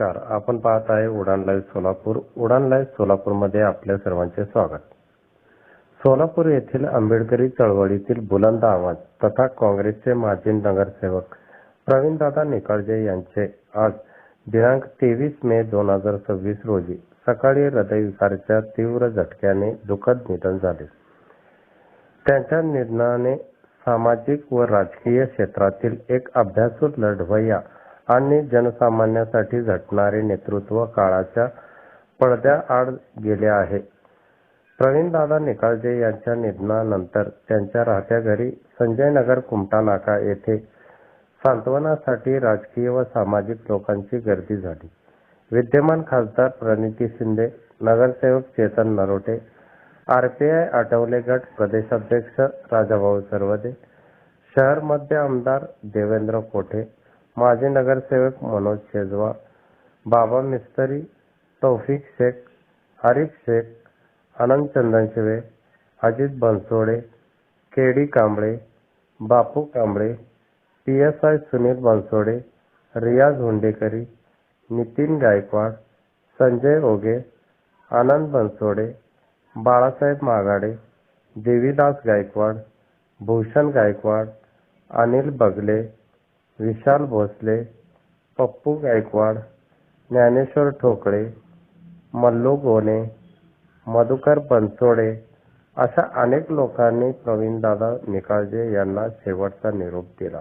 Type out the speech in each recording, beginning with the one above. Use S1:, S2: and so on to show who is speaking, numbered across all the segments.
S1: नमस्कार. आपण पाहत आहे उडान लाईव्ह सोलापूर. उडान लाईव्ह सोलापूरमध्ये आपल्या सर्वांचे स्वागत. सोलापूर येथील आंबेडकरी चळवळीतील बुलंद आवाज तथा काँग्रेसचे माजी नगरसेवक प्रवीणदादा निकाळजे यांचे आज दिनांक 23 मे 2026 रोजी सकाळी हृदयविकाराच्या तीव्र झटक्याने दुःखद निधन झाले. त्यांच्या निधनाने सामाजिक व राजकीय क्षेत्रातील एक अभ्यासू लढवय्या आणि जनसामान्यांसाठी झटणारे नेतृत्व काळाच्या पडद्याआड गेले आहे. प्रवीणदादा निकाळजे यांच्या निधनानंतर त्यांच्या राहत्या घरी संजयनगर कुमटा नाका येथे सांत्वनासाठी राजकीय व सामाजिक लोकांची गर्दी झाली. विद्यमान खासदार प्रणिती शिंदे, नगरसेवक चेतन नरोटे, आरपीआय आठवले गट प्रदेशाध्यक्ष राजाभाऊ सरवदे, शहर मध्य आमदार देवेंद्र कोठे, माजी नगरसेवक मनोज शेजवा, बाबा मिस्त्री, तौफिक शेख, आरिफ शेख, आनंद चंदनशिवे, अजित बनसोडे, केडी कांबळे, बापू कांबळे, PSI सुनील बनसोडे, रियाज हुंडेकरी, नितीन गायकवाड, संजय ओगे, आनंद बनसोडे, बाळासाहेब मागाडे, देवीदास गायकवाड, भूषण गायकवाड, अनिल बगले, विशाल भोसले, पप्पू गायकवाड, ज्ञानेश्वर ठोकळे, मल्लू गोने, मधुकर बनसोडे अशा अनेक लोकांनी प्रवीणदादा निकाळजे यांना शेवटचा निरोप दिला.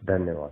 S1: धन्यवाद.